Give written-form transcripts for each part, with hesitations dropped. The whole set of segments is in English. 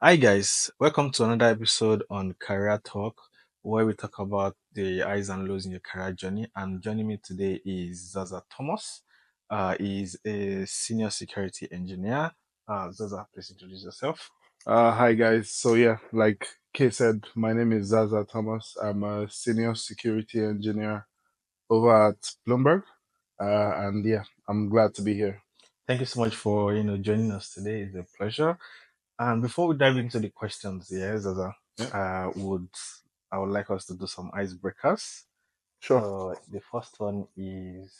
Hi guys, welcome to another episode on Career Talk, where we talk about the highs and lows in your career journey. And joining me today is Zaza Thomas. He's a senior security engineer. Zaza, please introduce yourself. Hi guys. So yeah, like Kay said, my name is Zaza Thomas. I'm a senior security engineer over at Bloomberg. And yeah, I'm glad to be here. Thank you so much for joining us today. It's a pleasure. And before we dive into the questions, yeah, Zaza, Yeah, uh, would I would like us to do some icebreakers. sure. So the first one is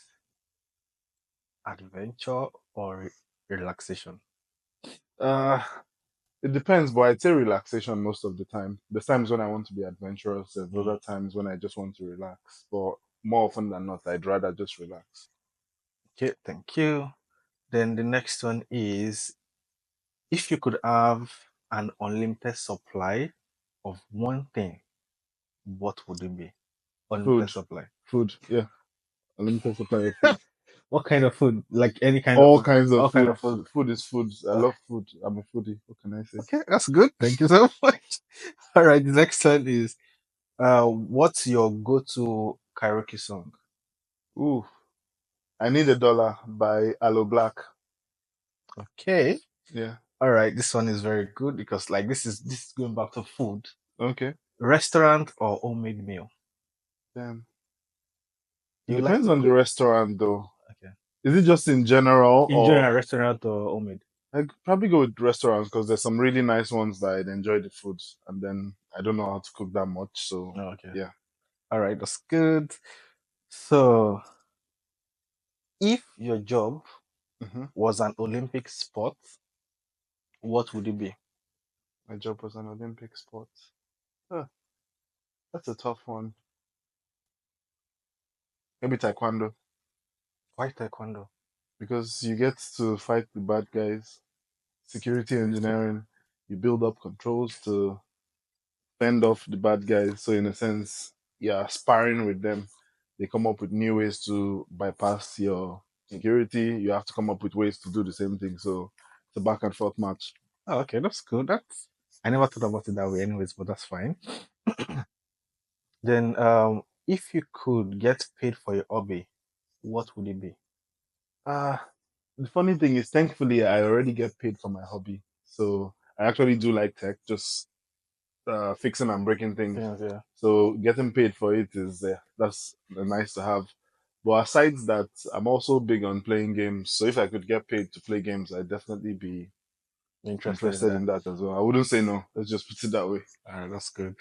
adventure or relaxation. Uh, it depends, but I'd say relaxation most of the time. There's times when I want to be adventurous. There's Mm. other times when I just want to relax. But more often than not, I'd rather just relax. Okay, thank you. Then the next one is if you could have an unlimited supply of one thing, what would it be? Unlimited Food, supply. food. Yeah, unlimited supply of food. What kind of food? Like any kind of All food? kinds of All kind food. of food. Food is food. I Uh, love food. I'm a foodie. What can I say? okay, that's good. Thank you so much. All right, the next one is what's your go-to karaoke song? Ooh. I Need $1 by Aloe Black. Okay. Yeah. All right, this one is very good because like this is going back to food. Okay. Restaurant or homemade meal? Then it You like depends to on the cook? restaurant though. Okay. Is it just in general In or general, restaurant or homemade? I'd probably go with restaurants because there's some really nice ones that I'd enjoy the food and then I don't know how to cook that much. So Oh, okay. yeah. All right, that's good. So, if your job hmm was an Olympic sport, what would it be? My job was an Olympic sport. Huh, that's a tough one. Maybe taekwondo Why taekwondo? because you get to fight the bad guys. Security engineering, you build up controls to fend off the bad guys. So in a sense, you're sparring with them. They come up with new ways to bypass your security. You have to come up with ways to do the same thing. So it's a back and forth match. Oh, okay, that's good. That's I never thought about it that way, anyways, but that's fine. Then, if you could get paid for your hobby, what would it be? Uh the funny thing is, thankfully, I already get paid for my hobby. So I actually do like tech, just fixing and breaking things. Things, yeah. So getting paid for it is that's nice to have. But aside that, I'm also big on playing games. So if I could get paid to play games, I'd definitely be Interested in interested that. in that as well. I wouldn't say no. Let's just put it that way. All right, that's good.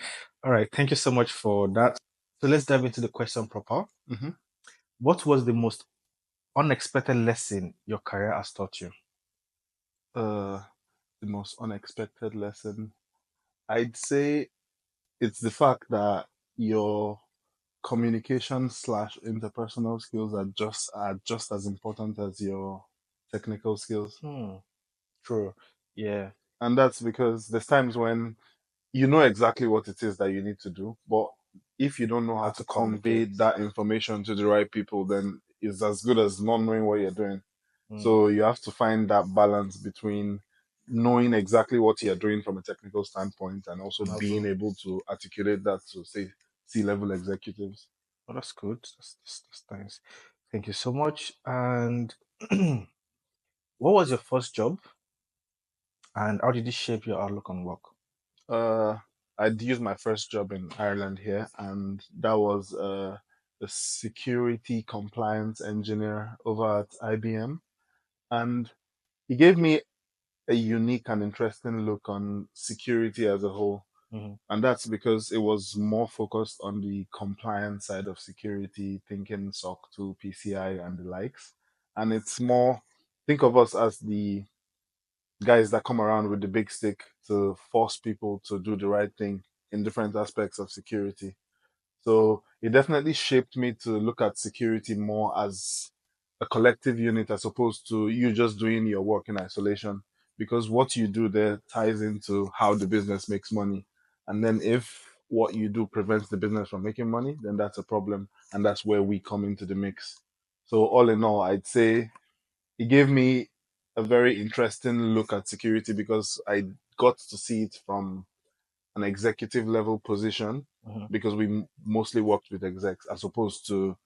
All right, thank you so much for that. So let's dive into the question proper. hmm What was the most unexpected lesson your career has taught you? Uh, the most unexpected lesson, I'd say it's the fact that your communication slash interpersonal skills are just as important as your technical skills. Hmm, true. Yeah, And that's because there's times when you know exactly what it is that you need to do, but if you don't know how how to to convey communicate. that information to the right people, then it's as good as not knowing what you're doing. Hmm, So you have to find that balance between knowing exactly what you're doing from a technical standpoint and also and being also, able to articulate that to say C-level executives. oh, that's good. That's nice. Thank you so much. And what was your first job, and how did it shape your outlook on work? Uh, I'd used my first job in Ireland here, and that was a security compliance engineer over at IBM. And he gave me a unique and interesting look on security as a whole. Hmm. And that's because it was more focused on the compliance side of security, thinking SOC 2, PCI, and the likes. And it's more, think of us as the guys that come around with the big stick to force people to do the right thing in different aspects of security. So it definitely shaped me to look at security more as a collective unit as opposed to you just doing your work in isolation. Because what you do there ties into how the business makes money. And then if what you do prevents the business from making money, then that's a problem. And that's where we come into the mix. So all in all, I'd say it gave me a very interesting look at security because I got to see it from an executive level position Hmm. because we mostly worked with execs as opposed to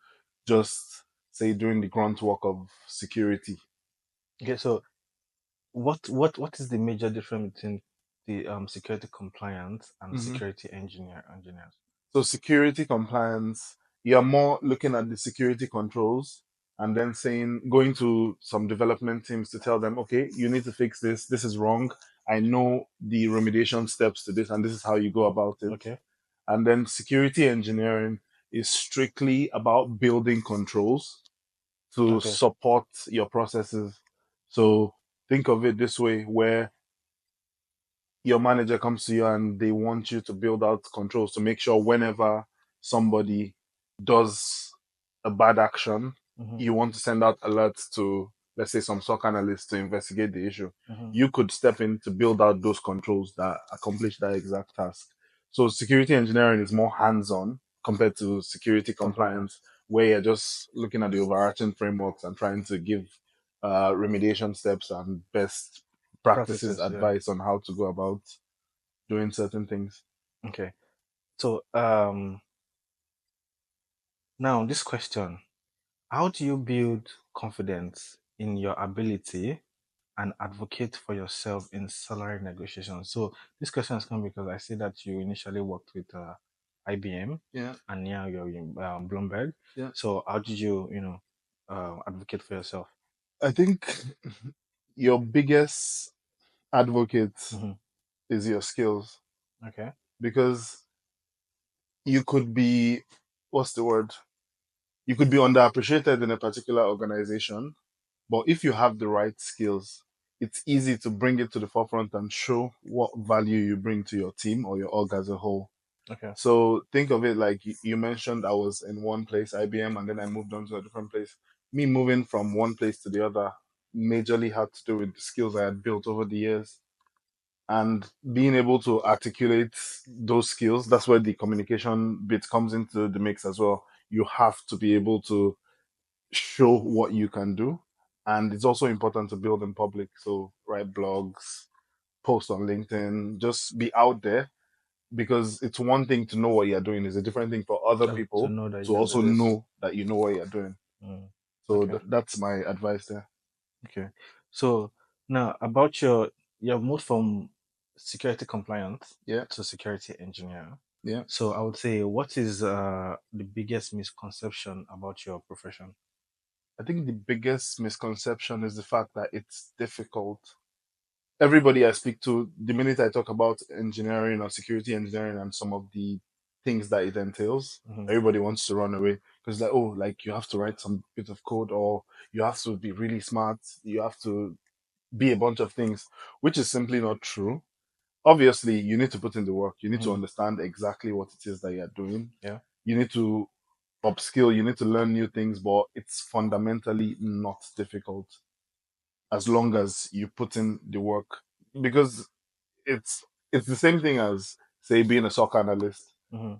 just say doing the grunt work of security. Okay, so what is the major difference between the security compliance and Mhm. security engineers? So security compliance, you're more looking at the security controls and then saying, going to some development teams to tell them, okay, you need to fix this. This is wrong. I know the remediation steps to this, and this is how you go about it. Okay, And then security engineering is strictly about building controls to okay, support your processes. So think of it this way, where your manager comes to you and they want you to build out controls to make sure whenever somebody does a bad action, hmm, you want to send out alerts to, let's say, some SOC analysts to investigate the issue. hmm, You could step in to build out those controls that accomplish that exact task. So security engineering is more hands-on compared to security compliance, compliance where you're just looking at the overarching frameworks and trying to give remediation steps and best practices practices. Yeah. advice on how to go about doing certain things. Okay. So now this question: how do you build confidence in your ability and advocate for yourself in salary negotiations? So this question has come because I see that you initially worked with IBM Yeah, and now you're in Bloomberg. yeah. So how did you, advocate for yourself? I think your biggest advocate Hmm. is your skills Okay. because you could be, what's the word? You could be underappreciated in a particular organization, but if you have the right skills, it's easy to bring it to the forefront and show what value you bring to your team or your org as a whole. Okay. So think of it like you mentioned, I was in one place, IBM, and then I moved on to a different place. Me moving from one place to the other majorly had to do with the skills I had built over the years and being able to articulate those skills. That's where the communication bit comes into the mix as well. You have to be able to show what you can do. And it's also important to build in public. So write blogs, post on LinkedIn, just be out there because it's one thing to know what you're doing, it's a different thing for other To people know that you to can do also this. know that you know what you're doing. Mm. So Okay. that's my advice there. Okay. So now about your move from security compliance Yeah, to security engineer. yeah. So I would say, what is the biggest misconception about your profession? I think the biggest misconception is the fact that it's difficult. Everybody I speak to, the minute I talk about engineering or security engineering and some of the things that it entails, Hmm. everybody wants to run away because like, oh, like you have to write some bit of code or you have to be really smart, you have to be a bunch of things, which is simply not true. Obviously, you need to put in the work. You need to Hmm. understand exactly what it is that you're doing. Yeah. You need to upskill, you need to learn new things, but it's fundamentally not difficult as long as you put in the work. Because it's the same thing as say being a SOC analyst. Hmm.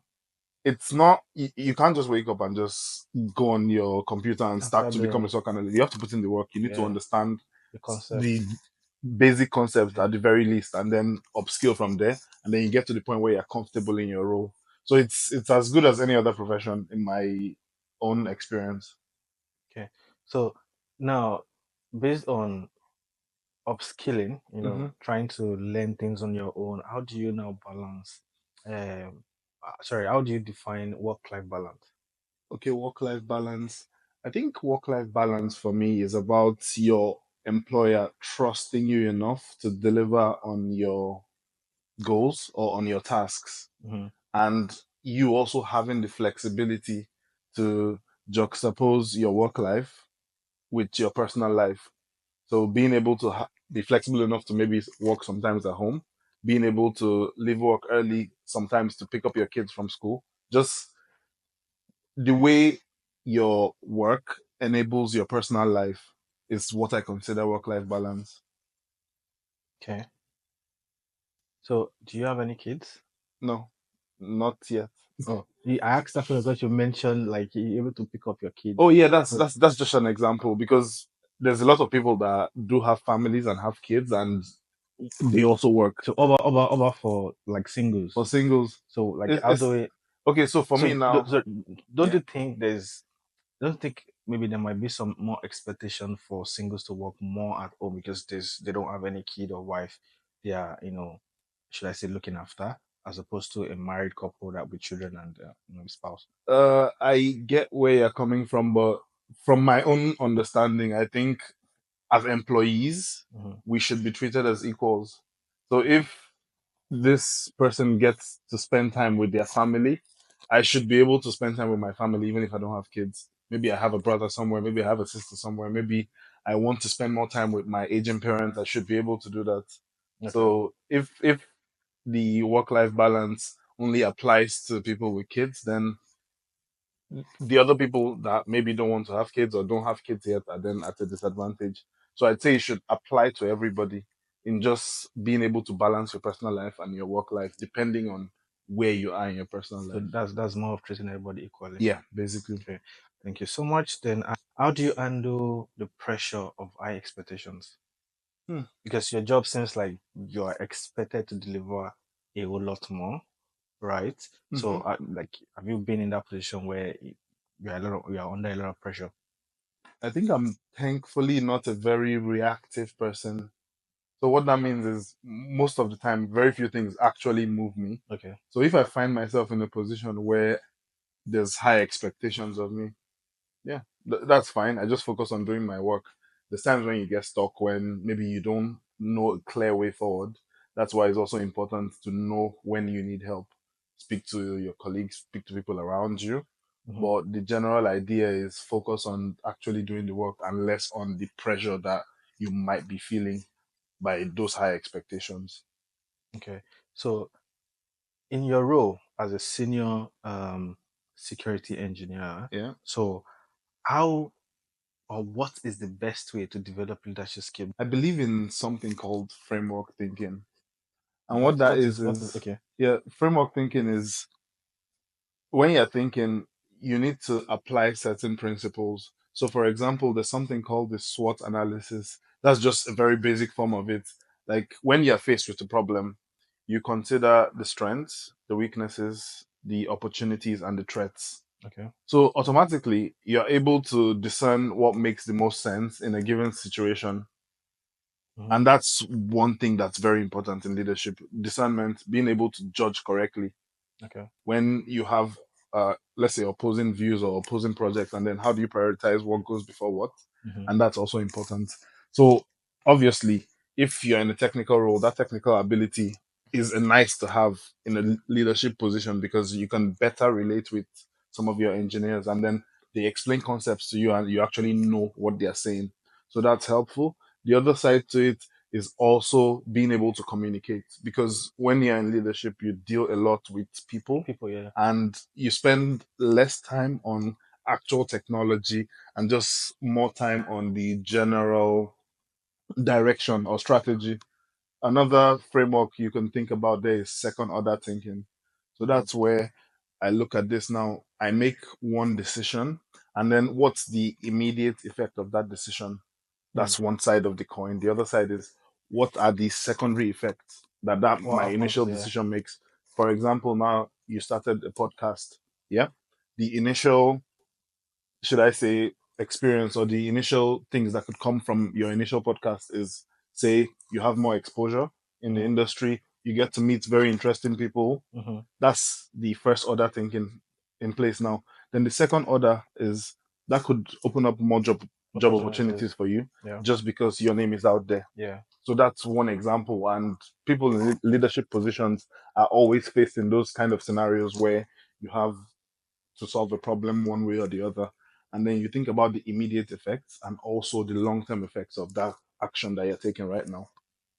It's not you can't just wake up and just go on your computer and start After to become a doing, SOC analyst. You have to put in the work. You need to yeah, understand the concept. the basic concepts Yeah. at the very least, and then upskill from there, and then you get to the point where you're comfortable in your role. So it's as good as any other profession in my own experience. Okay. So now, based on upskilling, Hmm. trying to learn things on your own, how do you now balance? Sorry, how do you define work-life balance? Okay, work-life balance. I think work-life balance for me is about your employer trusting you enough to deliver on your goals or on your tasks, Hmm. and you also having the flexibility to juxtapose your work life with your personal life. So being able to be flexible enough to maybe work sometimes at home, being able to leave work early sometimes to pick up your kids from school, just the way your work enables your personal life is what I consider work-life balance. Okay. So, do you have any kids? No, not yet. Oh, I asked that because you mentioned like you're able to pick up your kids. Oh yeah, that's So, that's that's just an example because there's a lot of people that do have families and have kids, and they also work. So over for like For singles. singles, So like how do it's we? okay. So for So, me now, so don't yeah. you think there's don't think maybe there might be some more expectation for singles to work more at home because they don't have any kid or wife they are, should I say, looking after, as opposed to a married couple that with children and spouse. I get where you're coming from, but from my own understanding, I think as employees, Hmm. we should be treated as equals. So if this person gets to spend time with their family, I should be able to spend time with my family even if I don't have kids. Maybe I have a brother somewhere, maybe I have a sister somewhere, maybe I want to spend more time with my aging parents, I should be able to do that. Okay. So if the work life balance only applies to people with kids, then the other people that maybe don't want to have kids or don't have kids yet are then at a disadvantage. So I'd say it should apply to everybody in just being able to balance your personal life and your work life depending on where you are in your personal So life. that's more of treating everybody equally. Yeah, basically. Okay. Thank you so much. Then, how do you handle the pressure of high expectations? Hmm. Because your job seems like you are expected to deliver a whole lot more, right? So, Hmm. like, have you been in that position where you are under a lot of pressure? I think I'm thankfully not a very reactive person. So what that means is most of the time, very few things actually move me. Okay. So if I find myself in a position where there's high expectations of me, yeah, that's fine. I just focus on doing my work. There's times when you get stuck when maybe you don't know a clear way forward. That's why it's also important to know when you need help. Speak to your colleagues, speak to people around you. Hmm. But the general idea is focus on actually doing the work and less on the pressure that you might be feeling by those high expectations. Okay. So, in your role as a senior security engineer, Yeah. so how or what is the best way to develop leadership skill? I believe in something called framework thinking. And what that What is is, okay? yeah, framework thinking is when you're thinking, you need to apply certain principles. So, for example, there's something called the SWOT analysis. That's just a very basic form of it. Like when you're faced with a problem, you consider the strengths, the weaknesses, the opportunities, and the threats. Okay. So, automatically, you're able to discern what makes the most sense in a given situation. Hmm. And that's one thing that's very important in leadership discernment, being able to judge correctly Okay. when you have let's say opposing views or opposing projects, and then how do you prioritize what goes before what? Hmm. And that's also important. So obviously, if you're in a technical role, that technical ability is a nice to have in a leadership position because you can better relate with some of your engineers, and then they explain concepts to you and you actually know what they're saying. So that's helpful. The other side to it is also being able to communicate, because when you're in leadership you deal a lot with people People, yeah. and you spend less time on actual technology and just more time on the general direction or strategy. Another framework you can think about there is second order thinking. So Hmm. that's where I look at this now. I make one decision, and then what's the immediate effect of that decision? Hmm. That's one side of the coin. The other side is what are the secondary effects that What my initial happens? Yeah. decision makes. For example, now you started a podcast. Yeah. The initial, should I say, experience or the initial things that could come from your initial podcast is, say you have more exposure in the Hmm. industry, you get to meet very interesting people. Hmm. That's the first order thinking in place now. Then the second order is that could open up more job opportunities Opportunities. for you Yeah. just because your name is out there. Yeah. So that's one example. And people in leadership positions are always faced in those kind of scenarios where you have to solve a problem one way or the other. And then you think about the immediate effects and also the long term effects of that action that you're taking right now.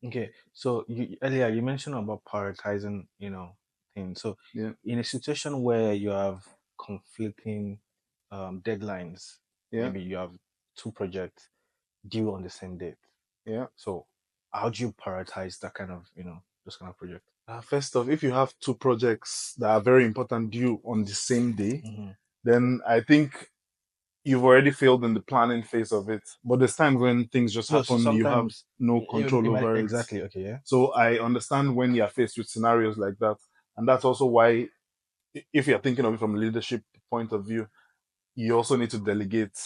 Okay. So earlier you mentioned about prioritizing, things. So Yeah, in a situation where you have conflicting deadlines, yeah, maybe you have two projects due on the same date. yeah. So how do you prioritize that kind of, those kind of projects? First off, if you have two projects that are very important due on the same day, Hmm. then I think you've already failed in the planning phase of it. But there's times when things just No, so happen, you have sometimes no control it might over it. exactly okay, yeah. So I understand when you're faced with scenarios like that. And that's also why, if you're thinking of it from a leadership point of view, you also need to delegate.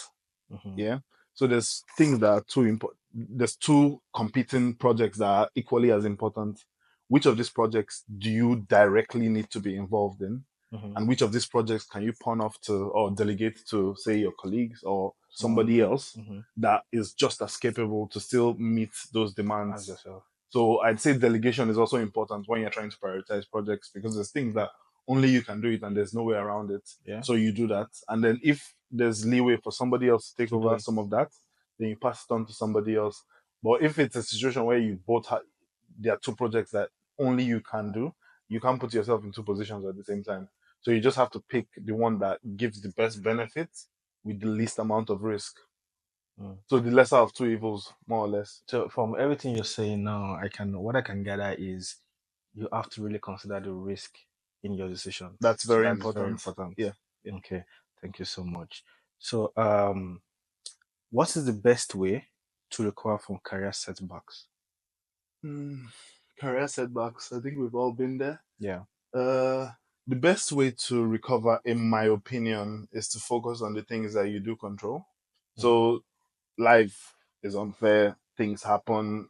Hmm. Yeah. So there's things that are too important. There's two competing projects that are equally as important. Which of these projects do you directly need to be involved in? Hmm. And which of these projects can you pawn off to or delegate to, say, your colleagues or Someone. somebody else Hmm. that is just as capable to still meet those As demands? yourself. So I'd say delegation is also important when you're trying to prioritize projects because there's things that only you can do it and there's no way around it. Yeah. So you do that. And then if there's leeway for somebody else to take To do over it. some of that, then you pass it on to somebody else. But if it's a situation where you both have, there are two projects that only you can do, you can't put yourself in two positions at the same time. So you just have to pick the one that gives the best benefits with the least amount of risk. Mm. So the lesser of two evils, more or less. So from everything you're saying now, what I can gather is you have to really consider the risk in your decisions. That's So very that is very important. important. Yeah. Yeah. Okay, thank you so much. So what is the best way to recover from career setbacks? Hmm. Career setbacks. I think we've all been there. Yeah. Uh, the best way to recover, in my opinion, is to focus on the things that you do control. Mm. So life is unfair. Things happen.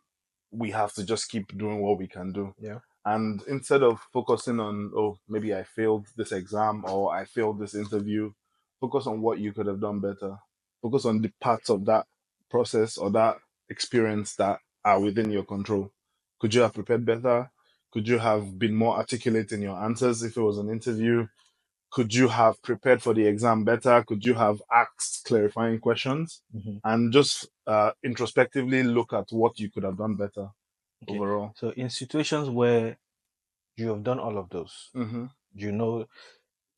We have to just keep doing what we can do. Yeah. And instead of focusing on, oh, maybe I failed this exam or I failed this interview, focus on what you could have done better. Focus on the parts of that process or that experience that are within your control. Could you have prepared better? Could you have been more articulate in your answers if it was an interview? Could you have prepared for the exam better? Could you have asked clarifying questions? Hmm. And just introspectively look at what you could have done better Okay. overall. So in situations where you have done all of those, Hmm. you know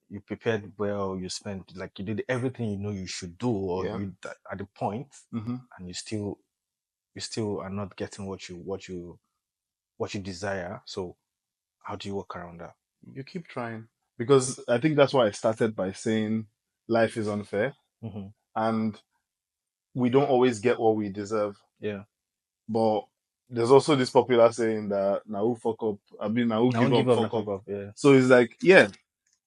you prepared well, you spent like you did everything you know you should do, or Yeah. you at the point, Hmm. and you still are not getting what you desire. So how do you work around that? You keep trying. Because I think that's why I started by saying life is unfair Hmm. and we don't always get what we deserve. Yeah. But there's also this popular saying that now who fuck up, I mean now who I give won't give up, up, not fuck up. fuck up. Yeah. So it's like, yeah,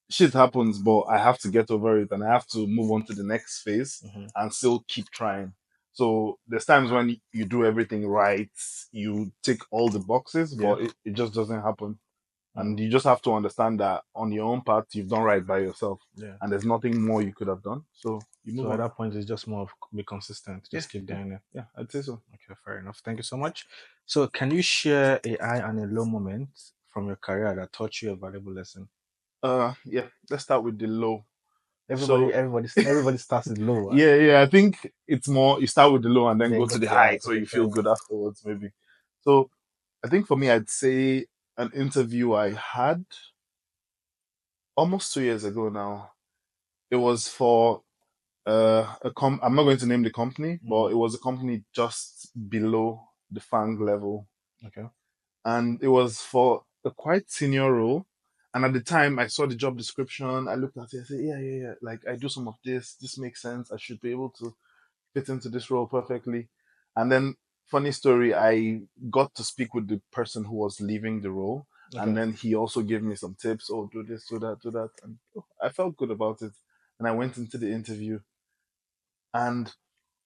shit happens, but I have to get over it and I have to move on to the next phase Hmm. and still keep trying. So there's times when you do everything right, you tick all the boxes, Yeah. but it just doesn't happen. Mm. And you just have to understand that on your own part, you've done right by yourself. Yeah. And there's nothing more you could have done. So you move So at on. that point, it's just more of be consistent. Yeah, Just keep yeah, doing it. yeah, I'd say so. Okay, fair enough. Thank you so much. So, can you share a high and a low moment from your career that taught you a valuable lesson? Yeah, let's start with the low. Everybody, So everybody, everybody starts with low. Huh? yeah, I think it's more you start with the low and then Then go go to to the the high high. so Okay, you fair feel good enough. afterwards, maybe. So I think for me, I'd say an interview I had almost 2 years ago now. It was for I'm not going to name the company, but Hmm. it was a company just below the FANG level. Okay. And it was for a quite senior role. And at the time, I saw the job description. I looked at it. I said, "Yeah, yeah, yeah. Like I do some of this. This makes sense. I should be able to fit into this role perfectly." And then, funny story, I got to speak with the person who was leaving the role, and Okay. then he also gave me some tips. Oh, do this, do that, do that, and I felt good about it. And I went into the interview, and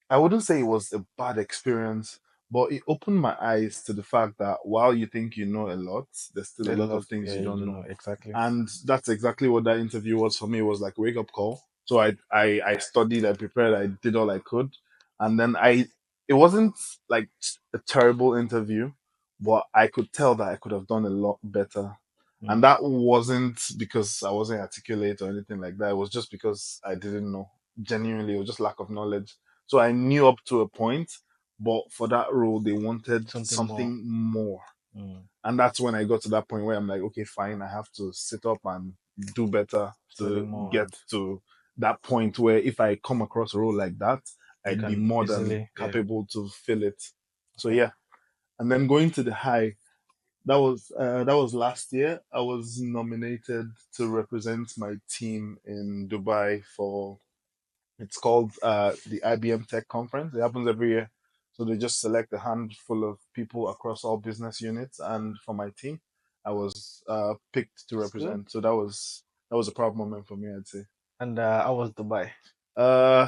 I wouldn't say it was a bad experience, but it opened my eyes to the fact that while you think you know a lot, there's still a A lot lot. of things Yeah, you you don't don't know. know exactly. And that's exactly what that interview was for me. It was like a wake up call. So I studied, I prepared, I did all I could. And then it wasn't like a terrible interview, but I could tell that I could have done a lot better. Mm. And that wasn't because I wasn't articulate or anything like that. It was just because I didn't know. Genuinely, it was just lack of knowledge. So I knew up to a point, but for that role, they wanted Something more. something more. Mm. And that's when I got to that point where I'm like, okay, fine, I have to sit up and do better Study to more, get and to that point where if I come across a role like that, you I'd be can more than easily. Yeah. capable to fill it. So Okay. yeah. And then going to the high, that was last year. I was nominated to represent my team in Dubai for It's called the IBM Tech Conference. It happens every year. So they just select a handful of people across all business units, and for my team, I was picked to That's good. represent. So that was a proud moment for me, I'd say. And I was Dubai. Uh,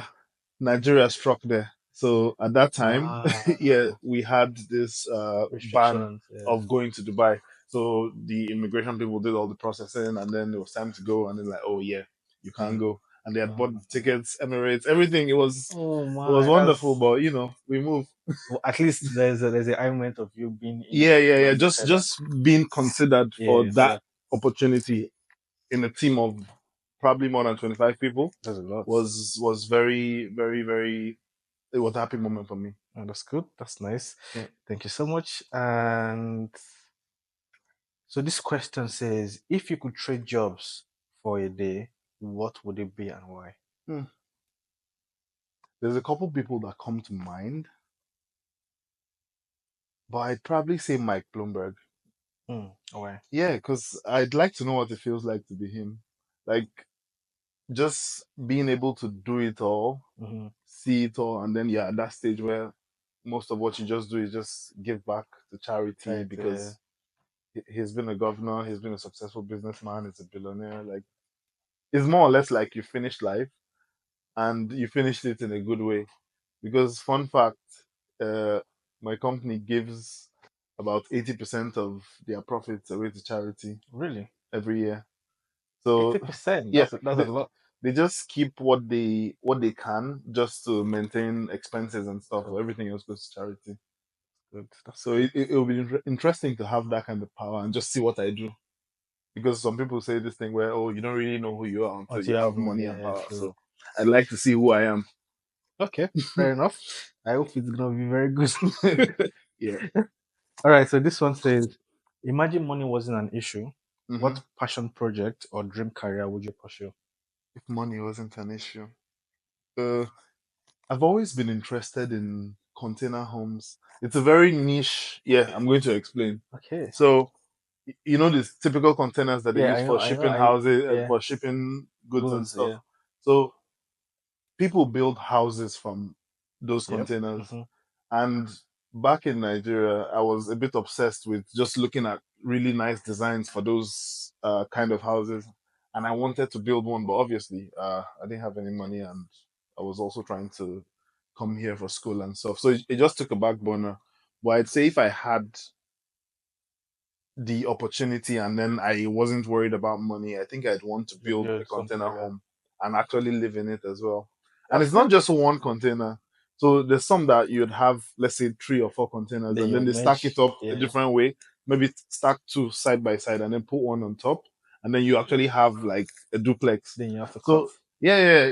Nigeria struck there. So at that time, yeah, Ah, we had this ban restrictions. Yeah. of going to Dubai. So the immigration people did all the processing, and then it was time to go, and then like, oh yeah, you can't Mm. go. And they had bought the Mm. tickets, Emirates, everything. Oh It was my, wonderful, that's but we moved. well, at least there's a element of you being Yeah, yeah, yeah. Just invited. And, just being considered for yeah, that so opportunity in a team of probably more than 25 people that's a lot. was very, very, very. It was a happy moment for me. And that's good. That's nice. Yeah. Thank you so much. And so this question says, if you could trade jobs for a day, what would it be and why? Hmm. There's a couple people that come to mind, but I'd probably say Mike Bloomberg. Why? Yeah, because I'd like to know what it feels like to be him. Like just being able to do it all, Mm-hmm. see it all, and then yeah, at that stage where most of what you just do is just give back to charity Charity. because he's been a governor, he's been a successful businessman, he's a billionaire. Like it's more or less like you finished life and you finished it in a good way. Because fun fact, uh, my company gives about 80% of their profits away to charity Really? every year. So 80%. yeah, That's a lot. they just keep what they can just to maintain expenses and stuff. Good. Everything else goes to charity. Good. That's So good. it'll be interesting to have that kind of power and just see what I do. Because some people say this thing where, oh, you don't really know who you are until Until you you have have money, money and yeah, power. true. So I'd like to see who I am. Okay, fair enough. I hope it's gonna be very good. Yeah. All right, so this one says, imagine money wasn't an issue. Hmm. What passion project or dream career would you pursue? If money wasn't an issue, uh, I've always been interested in container homes. It's a very niche. Yeah, I'm going to explain. Okay. So you know these typical containers that they Yeah, use for I know, shipping houses, yeah, for shipping goods and goods, stuff. yeah. So people build houses from those Yep. containers. Mm-hmm. And back in Nigeria, I was a bit obsessed with just looking at really nice designs for those kind of houses. And I wanted to build one, but obviously, I didn't have any money, and I was also trying to come here for school and stuff. So it just took a back burner. But I'd say if I had the opportunity and then I wasn't worried about money, I think I'd want to You build a build something container like that. home and actually live in it as well. And That's it's not good. just one container. So there's some that you'd have, let's say, 3 or 4 containers, Then and then you they stack merge, it up a yeah. different way. Maybe stack two side by side and then put one on top, and then you actually have like a duplex. Then you have to cut. So yeah, yeah,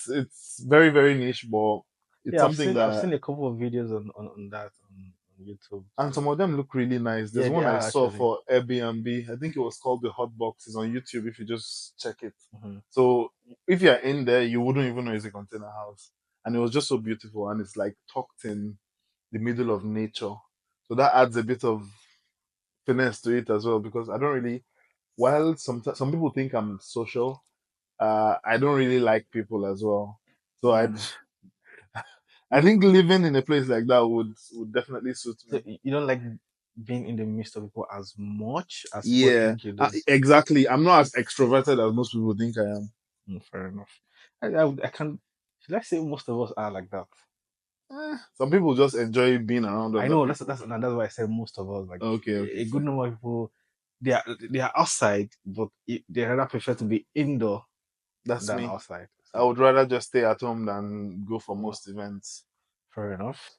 it's very very niche, but it's Yeah, something I've that seen a couple of videos on that on YouTube and too. some of them look really nice. There's Yeah, they one I are saw actually. for Airbnb. I think it was called the Hot Box. It's on YouTube if you just check it. Hmm. So if you're in there, you wouldn't even know it's a container house. And it was just so beautiful, and it's like tucked in the middle of nature. So that adds a bit of finesse to it as well because I don't really. While some people think I'm social, I don't really like people as well. So Mm. I You, think living in a place like that would definitely suit so me. you don't like being in the midst of people as much as people Yeah, think you do. exactly. I'm not as extroverted as most people think I am. Fair enough. I can. Should I say most of us are like that? Some people just enjoy being around I other know people. that's why I said most of us. Like Okay, okay, a good fair. number of people, they are outside, but they rather prefer to be indoor That's than me. outside. I So would rather just stay at home than go for uh, most events. fair enough.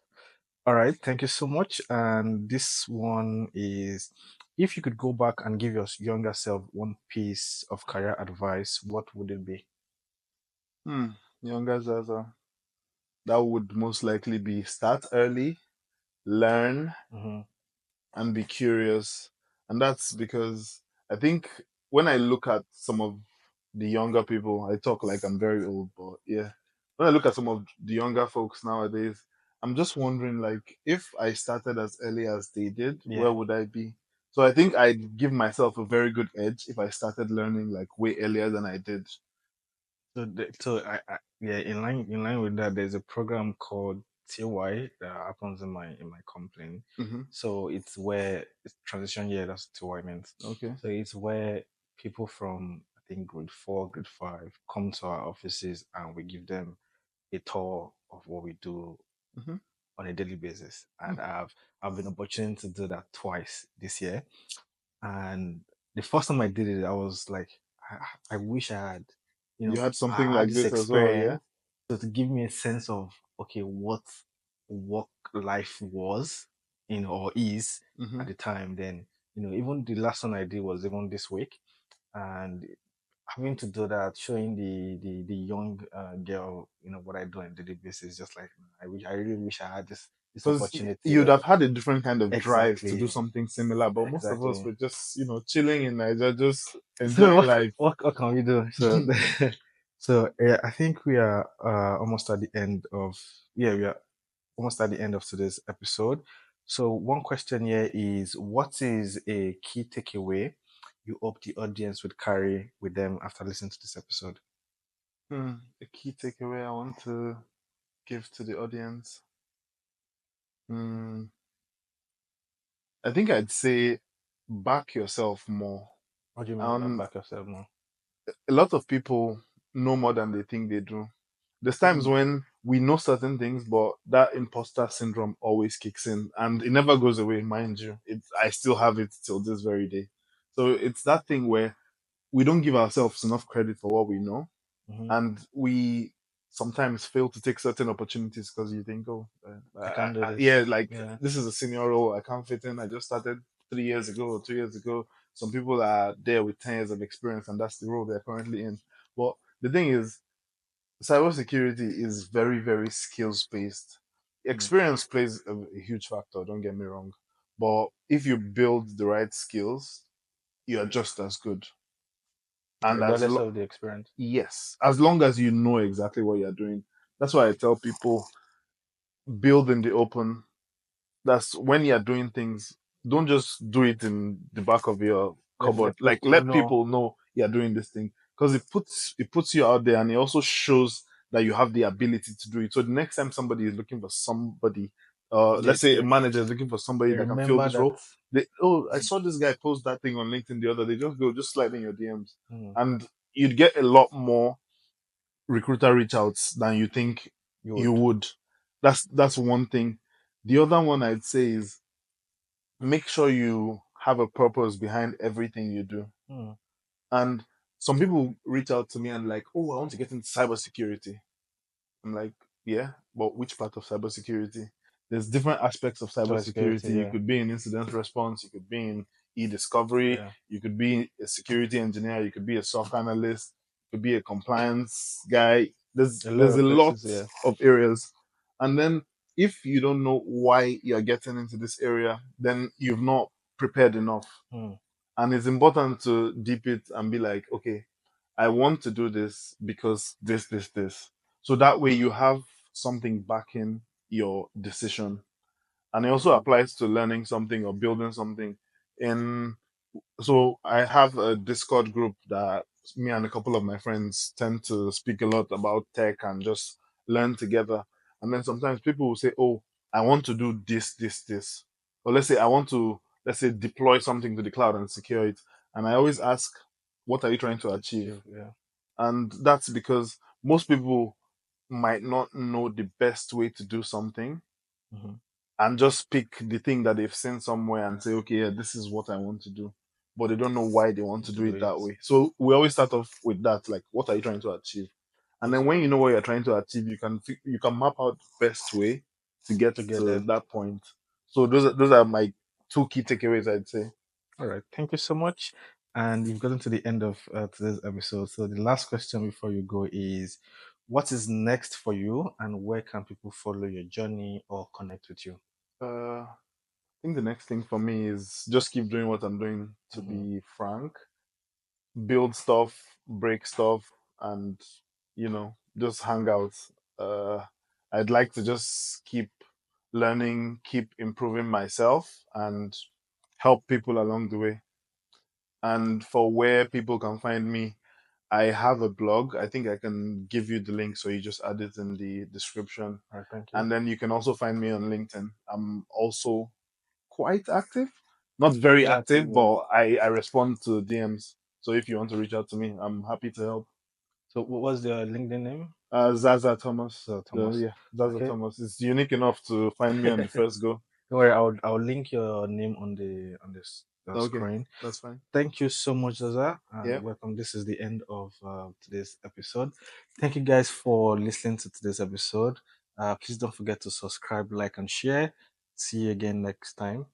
All right, thank you so much. And this one is, if you could go back and give your younger self one piece of career advice, what would it be? Hmm. Younger Zaza. That would most likely be start early, learn, Hmm. and be curious. And that's because I think when I look at some of the younger people, I talk like I'm very old, but yeah. When I look at some of the younger folks nowadays, I'm just wondering like if I started as early as they did, where Yeah. would I be? So I think I'd give myself a very good edge if I started learning like way earlier than I did. Yeah, in line with that, there's a program called TY that happens in my company. Mm-hmm. So it's where it's transition year. That's TY means. Okay. So it's where people from I think grade 4, grade 5 come to our offices and we give them a tour of what we do Mm-hmm. on a daily basis. And I've been opportunity to do that twice this year. And the first time I did it, I was like, I wish I had, You had something I had like this this as well, yeah? experience to give me a sense of, okay, what work life was, or is Mm-hmm. at the time. Then, even the last one I did was even this week. And having to do that, showing the young girl, what I do on a daily basis, just like, I really wish I had this Because opportunity you'd of have had a different kind of drive to do exactly, something similar, but most of us exactly. were just, chilling in Nigeria, just So enjoying life. what can we do? So so I think we are almost at the end of yeah we are almost at the end of today's episode. So one question here is, what is a key takeaway you hope the audience would carry with them after listening to this episode? A key takeaway I want to give to the audience. Hmm, I think I'd say back yourself more. What do you mean by And back yourself more? a lot of people know more than they think they do. There's times Mm, when we know certain things, but that imposter syndrome always kicks in and it never goes away, mind you. I still have it till this very day. So it's that thing where we don't give ourselves enough credit for what we know, hmm. and we sometimes fail to take certain opportunities because you think, oh, I can't do yeah, this. like Yeah. this is a senior role, I can't fit in. I just started 3 years ago or 2 years ago. Some people are there with 10 years of experience, and that's the role they're currently in. But the thing is, cybersecurity is very, very skills based. Mm. Experience plays a huge factor, don't get me wrong. But if you build the right skills, you're just as good. And Regardless of the experience. yes, as long as you know exactly what you're doing. That's why I tell people build in the open. That's when you're doing things, don't just do it in the back of your cupboard. Let Like people let know. people know you're doing this thing because it puts you out there, and it also shows that you have the ability to do it. So the next time somebody is looking for somebody, They, let's say a they, manager is looking for somebody they that can fill remember this that. role, I saw this guy post that thing on LinkedIn the other day. Just go, just slide in your DMs, Mm, and you'd get a lot more recruiter reach outs than you think you you would. would. That's one thing. The other one I'd say is make sure you have a purpose behind everything you do. Mm, And some people reach out to me and like, oh, I want to get into cybersecurity. I'm like, yeah, but which part of cybersecurity? There's different aspects of cybersecurity. cybersecurity. You Yeah. could be in incident response, you could be in e-discovery, Yeah. you could be a security engineer, you could be a SOC analyst, you could be a compliance guy. There's A lot there's a of lot places. Yeah. of areas. And then if you don't know why you're getting into this area, then you've not prepared enough. Mm, And it's important to deep it and be like, okay, I want to do this because this. So that way you have something backing your decision. And it also applies to learning something or building something. In so I have a Discord group that me and a couple of my friends tend to speak a lot about tech and just learn together. And then sometimes people will say, "Oh, I want to do this," or let's say I want to, let's say, deploy something to the cloud and secure it. And I always ask, "What are you trying to to achieve?" achieve. Yeah. And that's because most people might not know the best way to do something Hmm. and just pick the thing that they've seen somewhere and say, okay, yeah, this is what I want to do. But they don't know why they want to To do do it it. that way. So we always start off with that, like, what are you trying to achieve? And then Okay. when you know what you're trying to achieve, you can map out the best way to get To get to there. that point. So those are my two key takeaways, I'd say. All right. Thank you so much. And you've gotten to the end of today's episode. So the last question before you go is, what is next for you, and where can people follow your journey or connect with you? I think the next thing for me is just keep doing what I'm doing. To Hmm. be frank, build stuff, break stuff, and just hang out. Uh, I'd like to just keep learning, keep improving myself, and help people along the way. And for where people can find me, I have a blog. I think I can give you the link so you just add it in the description. All right, thank you. And then you can also find me on LinkedIn. I'm also quite active. Not very Yeah, active, but I respond to DMs. So if you want to reach out to me, I'm happy to help. so what was the LinkedIn name? Zaza Thomas. So Thomas. Yeah, Zaza Okay. Thomas. It's unique enough to find me on the first go. Don't worry, I'll link your name on this Okay, screen. that's fine. Thank you so much, Zaza, and Yeah. welcome. This is the end of today's episode. Thank you guys for listening to today's episode. Please don't forget to subscribe, like, and share. See you again next time.